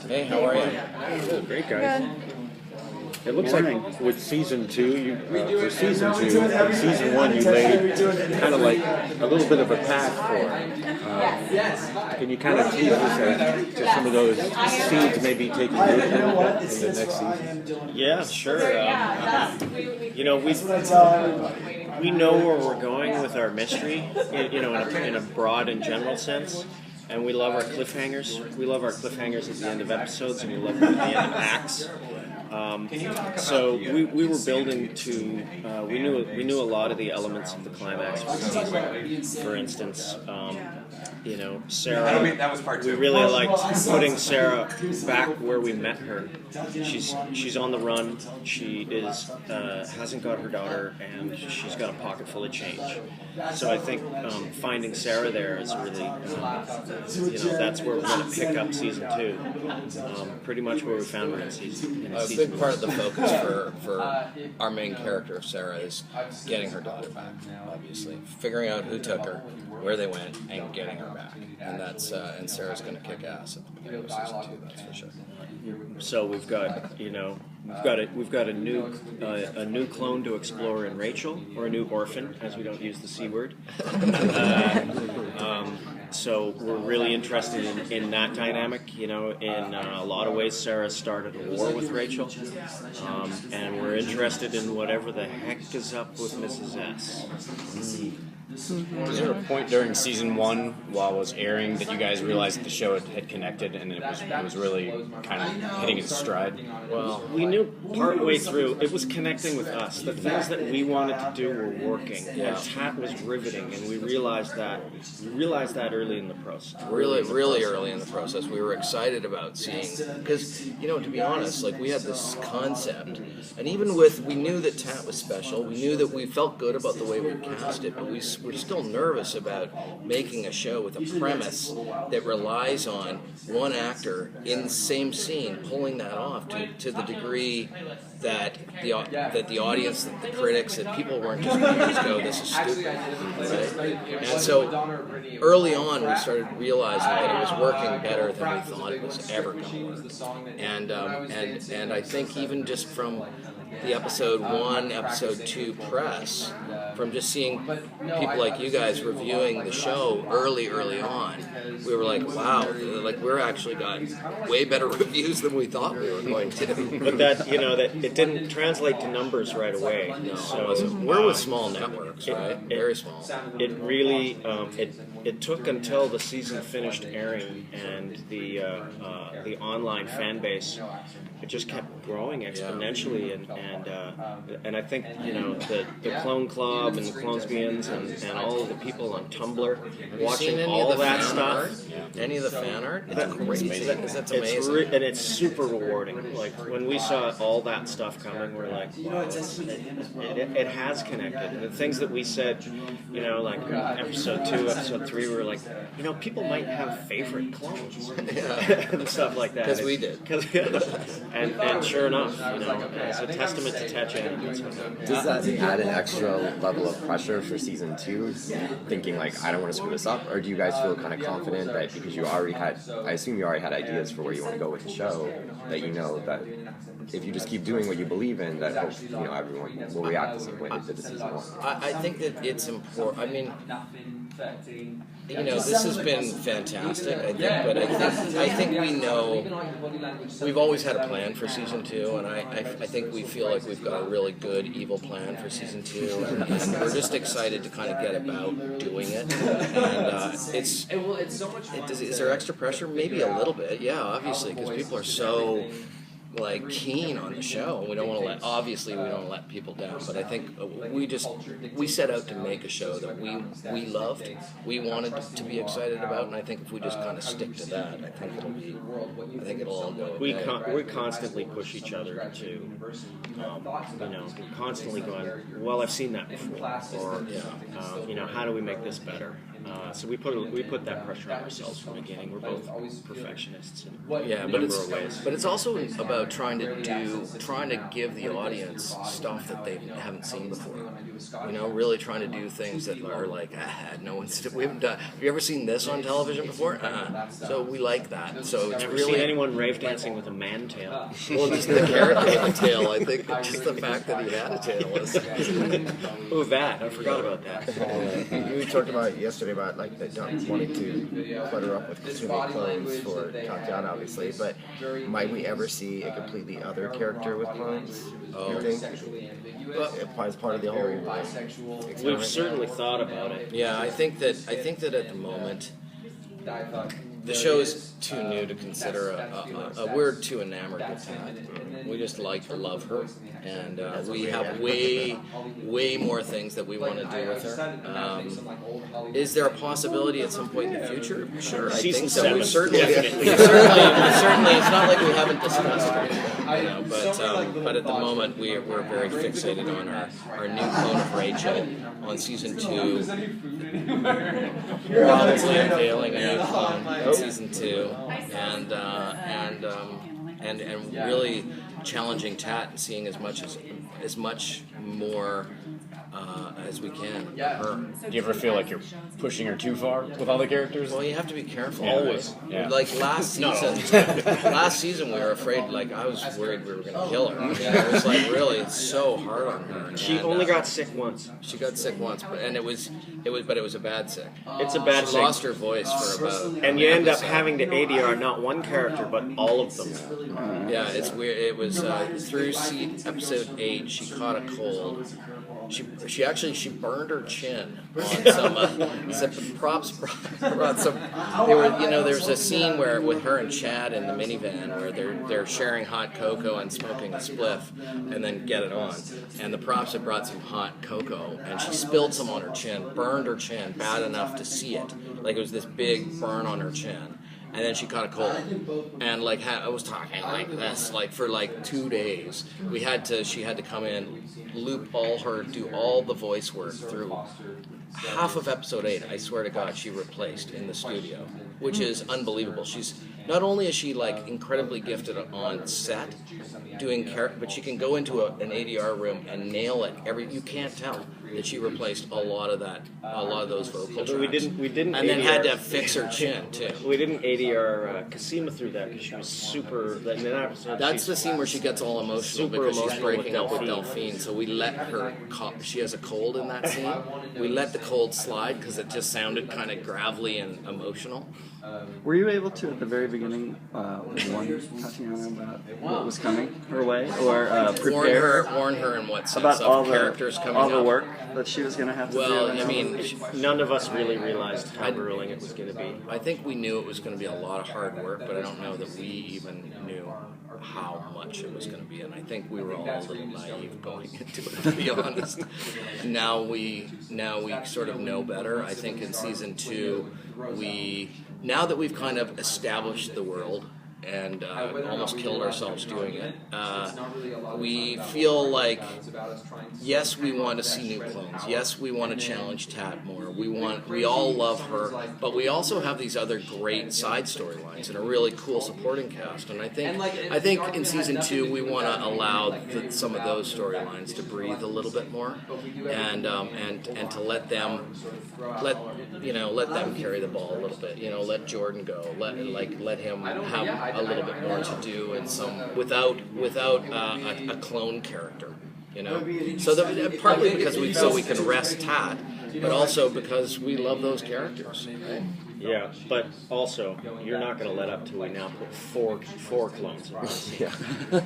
Hey, how are you? Oh, great, guys. It looks like with season 2, for season 2, in season 1 you laid kind of like a little bit of a path for. Can you kind of tease us to some of those seeds maybe taking root in the next season? Yeah, sure. We know where we're going with our mystery, in a broad and general sense. And we love our cliffhangers. We love our cliffhangers at the end of episodes, and we love them at the end of acts. So we were building to. We knew a lot of the elements of the climax of the season. For instance, Sarah. We really liked putting Sarah back where we met her. She's on the run. She hasn't got her daughter, and she's got a pocket full of change. So I think finding Sarah there is really, that's where we're going to pick up season 2. Pretty much where we found her in season. A big part of the focus for our main character, Sarah, is getting her daughter back. Obviously, figuring out who took her, where they went, and getting her back. And that's and Sarah's going to kick ass at the beginning of season 2. That's for sure. So we've got a new clone to explore in Rachel, or a new orphan, as we don't use the C word. So we're really interested in that dynamic. In a lot of ways, Sarah started a war with Rachel, and we're interested in whatever the heck is up with Mrs. S. Was there a point during season 1 while it was airing that you guys realized that the show had connected and it was really kind of hitting its stride? Well, we knew partway through it was connecting with us. The things that we wanted to do were working. Yeah. Tat was riveting, and we realized that early in the process. Really early in the process. We were excited about seeing, because, to be honest, we had this concept, and even we knew that Tat was special. We knew that we felt good about the way we cast it, but we're still nervous about making a show with a premise that relies on one actor in the same scene pulling that off to the degree that the audience, that the critics, that people weren't just going to just go, "This is stupid," right? And so early on, we started realizing that it was working better than we thought it was ever going to work. And I think even just from the episode 1, episode 2 press, from just seeing people like you guys reviewing the show early on, we were like, wow, we're actually got way better reviews than we thought we were going to. But that it didn't translate to numbers right away. No, so we're with small networks, right? Very small. It really it took until the season finished airing and the online fan base, it just kept growing exponentially, and I think the Clone Club and the Clonesbians and all of the people on Tumblr watching all that stuff. Any of the fan art? It's crazy. That's amazing. And it's super rewarding. Like when we saw all that stuff coming, we're like, wow, it has connected. And the things that we said, like episode 2, episode 3, we were like, people might have favorite clones and stuff like that. Because we did. And sure enough, it's a testament to Tetchan. Does that add an extra level of pressure for season 2, thinking like, I don't want to screw this up? Or do you guys feel kind of confident that because you already had, I assume you already had ideas for where you want to go with the show, that that if you just keep doing what you believe in, that everyone will react the same way they did to season 1? I think that it's important. I mean, this has been fantastic, I think, but I think we know, we've always had a plan for season 2, and I think we feel like we've got a really good evil plan for season 2, and we're just excited to kind of get about doing it. And is there extra pressure? Maybe a little bit, yeah, obviously, because people are so keen on the show, and we don't want to let people down. But I think we set out to make a show that we loved, we wanted to be excited about, and I think if we just kind of stick to that, I think it'll all go. We constantly push each other to, we're constantly going, well, I've seen that before, or how do we make this better? So we put that pressure on ourselves from the beginning. We're both perfectionists in a number of ways. But it's also about trying to give the audience stuff that they haven't seen before. really trying to do things that are like, we haven't done. Have you ever seen this on television before? So we like that. So it's Never really seen anyone rave dancing with a man tail. well, just the character with a tail. I think just the fact that he had a tail is. Oh, that I forgot about that. We talked about it yesterday about like the not wanting to clutter up with too many clones for Tatiana, obviously, but might we ever see a completely other character with clones? You think? As part of the whole experiment? We've certainly thought about it. Yeah, I think that at the moment the show is too new to consider we're too enamored with Tat. We just love her, and we have way more things that we want to do with her. Is there a possibility at some point in the future? Sure, I think so. We certainly, it's not like we haven't discussed it, but at the moment we're very fixated on our new clone of Rachel on season 2. Probably unveiling a new clone in season 2, and really challenging Tat and seeing as much more as we can. Her. Do you ever feel like you're pushing her too far with all the characters? Well, you have to be careful. Always. Yeah. Like last season we were afraid. Like I was worried we were going to kill her. It was like really, it's so hard on her. She only got sick once. She got sick once, but it was a bad sick. It's a bad She sick. lost her voice for about. And you end up having to ADR not one character, but all of them. Yeah, it's weird. It was through episode 8. She caught a cold. She burned her chin on some props brought some. There's a scene where with her and Chad in the minivan where they're sharing hot cocoa and smoking a spliff, and then get it on. And the props had brought some hot cocoa, and she spilled some on her chin, burned her chin bad enough to see it, like it was this big burn on her chin. And then she caught a cold, and I was talking like this, like for like 2 days. She had to come in, do all the voice work through half of episode 8. I swear to God, she replaced in the studio, which is unbelievable. She's not only is she like incredibly gifted on set doing but she can go into an ADR room and nail it. You can't tell that she replaced a lot of those vocal tracks. We didn't, and then had to fix her chin too. We didn't ADR Casima through that because she was super. In that episode, that's the scene where she gets all emotional because she's breaking up with Delphine. So we let her. She has a cold in that scene. We let the cold slide because it just sounded kind of gravelly and emotional. Were you able to, at the very beginning, warn Tatiana about what was coming her way, or prepare warn her in what sense about of all characters coming all the up? work that she was going to have to do? Well, I mean, none of us really realized how grueling it was going to be. I think we knew it was going to be a lot of hard work, but I don't know that we even knew how much it was going to be, and I think we were all a little naive going into it, to be honest. Now we sort of know better. I think in season 2, now that we've kind of established the world and almost killed ourselves doing it, we feel like, yes, we want to see new clones. Yes, we want to challenge Tat more. We all love her, but we also have these other great side storylines and a really cool supporting cast. And I think in season 2 we want to allow some of those storylines to breathe a little bit more, and to let them carry the ball a little bit. Let Jordan go. Let him have a little bit more to do, and without a clone character. So partly because we can rest Tat, but also because we love those characters. Right? Yeah, but also, you're not going to let up till we now put four clones in this. Yeah.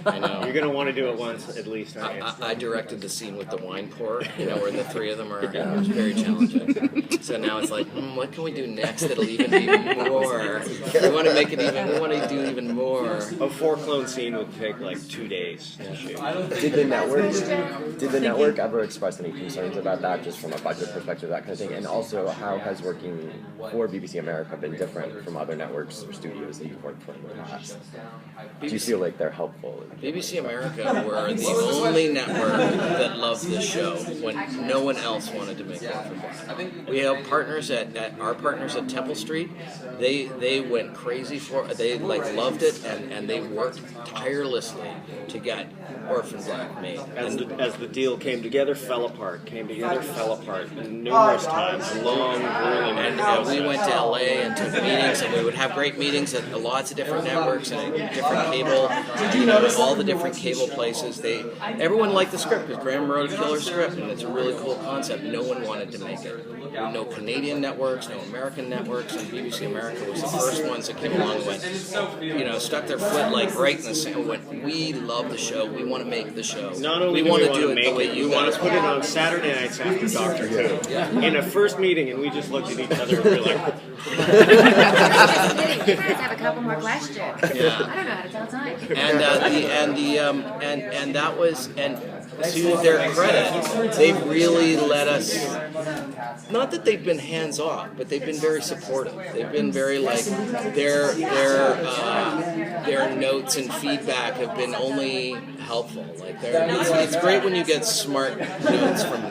I know. You're going to want to do it once at least, aren't you? I directed the scene with the wine pour, where the 3 of them are. It was very challenging. So now it's like, what can we do next that'll even be more? We want to make it even. We want to do even more. A 4-clone scene would take like 2 days to shoot. Did the network ever express any concerns about that, just from a budget perspective? perspective, that kind of thing, and also how has working for BBC America been different from other networks or studios that you've worked for in the past? Do you feel like they're helpful? BBC America were the only network that loved this show when no one else wanted to make Orphan Black. We have partners our partners at Temple Street. They went crazy for it. They loved it, and they worked tirelessly to get Orphan Black made. As the deal came together, fell apart, and numerous times, long, grueling And we went to LA and took meetings, and we would have great meetings at lots of different networks and different cable, all the different cable places. Everyone liked the script because Graeme wrote a killer script, and it's a really cool concept. No one wanted to make it. No Canadian networks, no American networks, and BBC America was the first ones that came along and went, stuck their foot right in the sand and went, we love the show, we want to make the show. Not only we want to do it the way you want to put it on Saturday nights after Doctor Who. In a first meeting, and we just looked at each other and we were like, You guys have a couple more questions. Yeah. I don't know how to tell time. And that was, and to their credit, they've really let us, not that they've been hands off, but they've been very supportive. They've been very their notes and feedback have been only helpful. It's great when you get smart notes from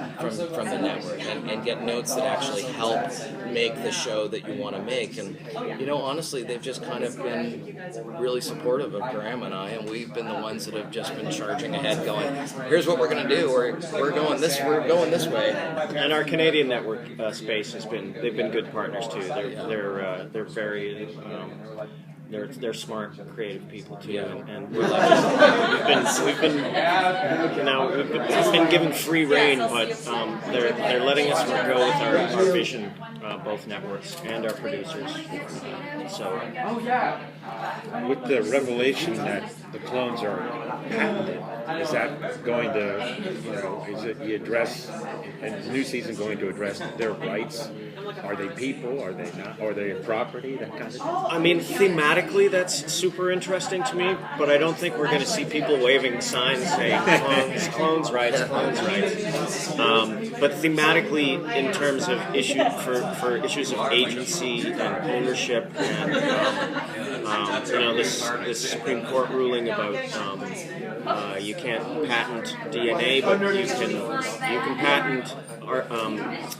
the network and get notes that actually help make the show that you want to make. And honestly, they've just kind of been really supportive of Graeme and I, and we've been the ones that have just been charging ahead, going, "Here's what we're going to do. We're going this way." And our Canadian network space they've been good partners too. They're very. They're smart, creative people too, and we've been given free reign, but they're letting us go with our vision, both networks and our producers. With the revelation that the clones are patented, is that going to, is it the address, and the new season going to address their rights? Are they people? Are they not? Are they a property? That kind of thing? I mean, thematically, that's super interesting to me, but I don't think we're going to see people waving signs saying clones rights. But thematically, in terms of for issues of agency and ownership, and this Supreme Court ruling about you can't patent DNA, but you can patent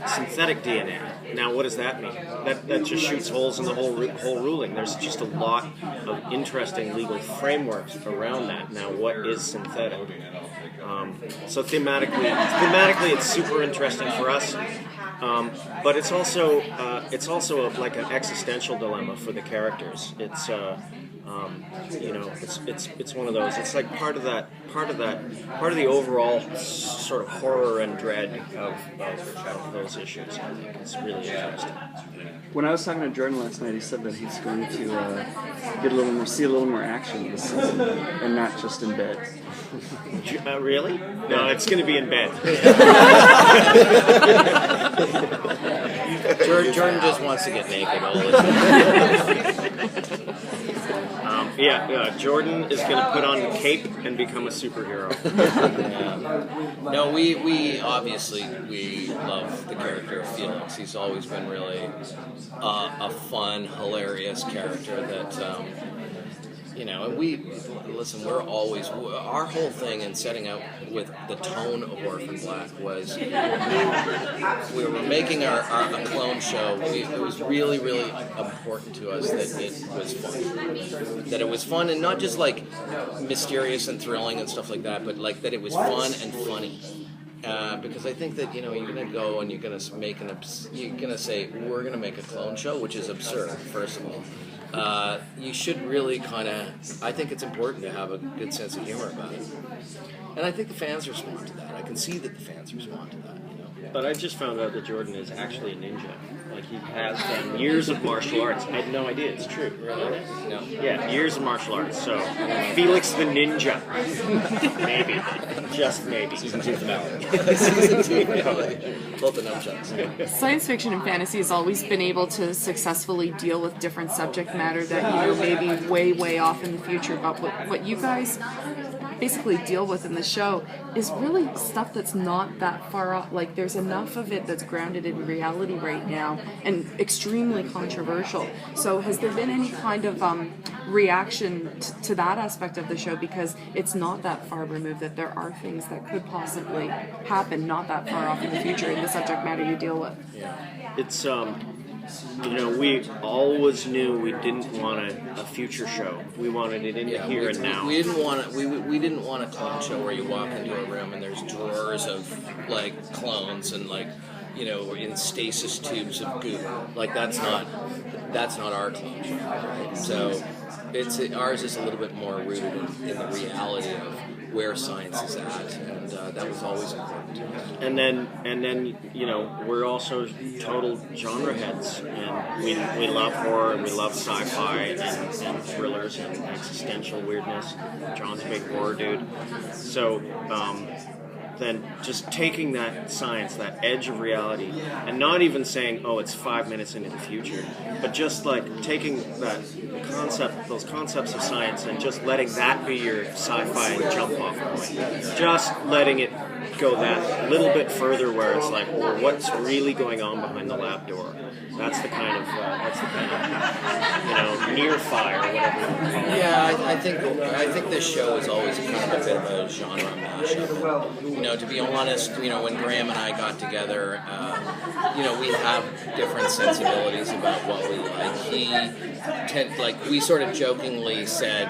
synthetic DNA. Now, what does that mean? That just shoots holes in the whole ruling. There's just a lot of interesting legal frameworks around that. Now, what is synthetic? So thematically, it's super interesting for us. But it's also like an existential dilemma for the characters. It's it's one of those. It's like part of the overall sort of horror and dread of those issues. I think it's really interesting. When I was talking to Jordan last night, he said that he's going to see a little more action this season, and not just in bed. Really? No, it's going to be in bed. Jordan just wants to get naked all the time. Jordan is going to put on the cape and become a superhero. No, we obviously love the character of Felix. He's always been really a fun, hilarious character that. And we're always, our whole thing in setting out with the tone of Orphan Black was we were making a clone show. It was really, really important to us that it was fun. That it was fun and not just like mysterious and thrilling and stuff like that, but like that it was fun and funny. Because I think that you're going to go and you're going to say we're going to make a clone show, which is absurd. First of all. You should really I think it's important to have a good sense of humor about it. And I think the fans respond to that. I can see that the fans respond to that, But I just found out that Jordan is actually a ninja. Like, he has done years of martial arts. I had no idea. It's true. Really? No. Yeah, years of martial arts. So, Felix the Ninja. Maybe. Just maybe. Season 2 finale. Season 2 finale. Both the nunchucks. Science fiction and fantasy has always been able to successfully deal with different subject matter that maybe way off in the future. But what you guys basically deal with in the show is really stuff that's not that far off. Like, there's enough of it that's grounded in reality right now and extremely controversial. So has there been any kind of reaction to that aspect of the show, because it's not that far removed, that there are things that could possibly happen not that far off in the future in the subject matter you deal with? It's we always knew we didn't want a future show. We wanted it in the here and now. We didn't want we didn't want a clone show where you walk into a room and there's drawers of like clones and like in stasis tubes of goo. Like that's not our clone show. Right? So ours is a little bit more rooted in the reality of where science is at, and that was always important to us. And then we're also total genre heads, and we love horror, and we love sci-fi and thrillers and existential weirdness. John's a big horror dude, so then just taking that science, that edge of reality, and not even saying, oh, it's 5 minutes into the future, but just like taking those concepts of science and just letting that be your sci-fi jump off point. Just letting it go that little bit further where it's like, well, what's really going on behind the lab door? That's the kind of near fire, whatever you want to call it. Yeah, I think this show is always kind of a bit of a genre mashup. To be honest, when Graeme and I got together, we have different sensibilities about what we like. We sort of jokingly said,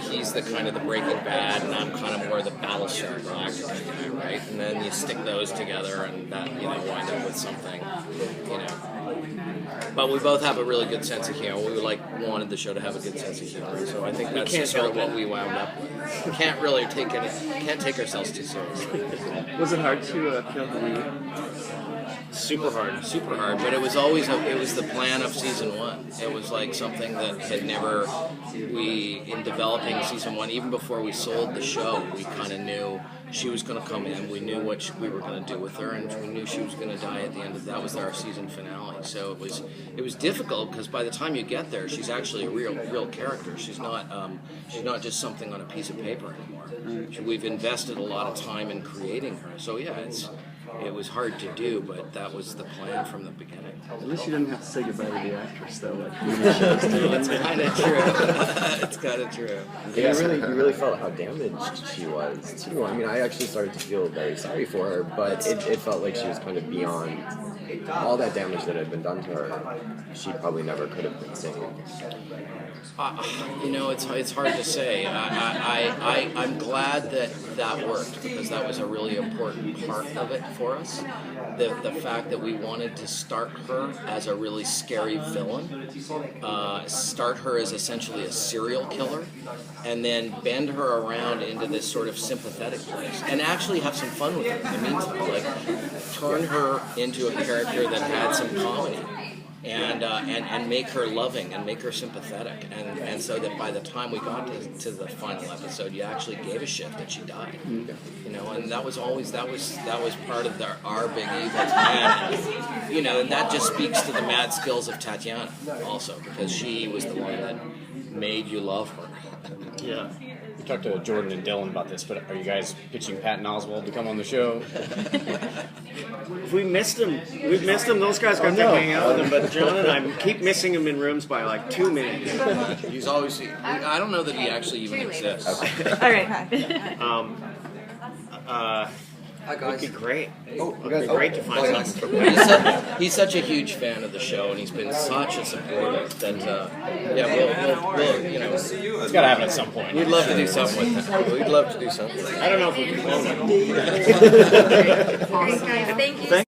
he's the kind of the Breaking Bad, and I'm kind of more the Battlestar Galactica guy, right? And then you stick those together, and that wind up with something, But we both have a really good sense of humor. We wanted the show to have a good sense of humor, so I think that's sort of what we wound up with. We can't really take ourselves too seriously. Was it hard to peel the lead? Super hard, but it was always it was the plan of season one. It was like something that had never, in developing season one, even before we sold the show, we kind of knew she was going to come in. We knew what we were going to do with her, and we knew she was going to die at the end of that. Was our season finale. So it was difficult because by the time you get there, she's actually a real character. She's not just something on a piece of paper anymore. We've invested a lot of time in creating her. So yeah, it was hard to do, but that was the plan from the beginning. At least you didn't have to say goodbye to the actress, though. Like many shows do. It's kind of true. It's kind of true. Yeah, you really felt how damaged she was too. I mean, I actually started to feel very sorry for her, but it felt like she was kind of beyond all that damage that had been done to her. She probably never could have been saved. It's hard to say. I'm glad that worked, because that was a really important part of it for us. The fact that we wanted to start her as a really scary villain, start her as essentially a serial killer, and then bend her around into this sort of sympathetic place, and actually have some fun with her in the meantime. Like, turn her into a character that had some comedy. And make her loving and make her sympathetic, and so that by the time we got to the final episode, you actually gave a shit that she died. And that was part of our big evil plan. And that just speaks to the mad skills of Tatiana also, because she was the one that made you love her. Yeah. We talked to Jordan and Dylan about this, but are you guys pitching Patton Oswalt to come on the show? We missed him. We've missed him. Those guys got to hang out with him, but John and I keep missing him in rooms by like 2 minutes. He's always. I don't know that he actually even exists. All right. It'd be great. It'd be great to find something. He's such a huge fan of the show, and he's been such a supporter that we'll It's got to happen at some point. We'd love to do something with him. We'd love to do something. I don't know if we can clone him. Thanks, guys. Thank you.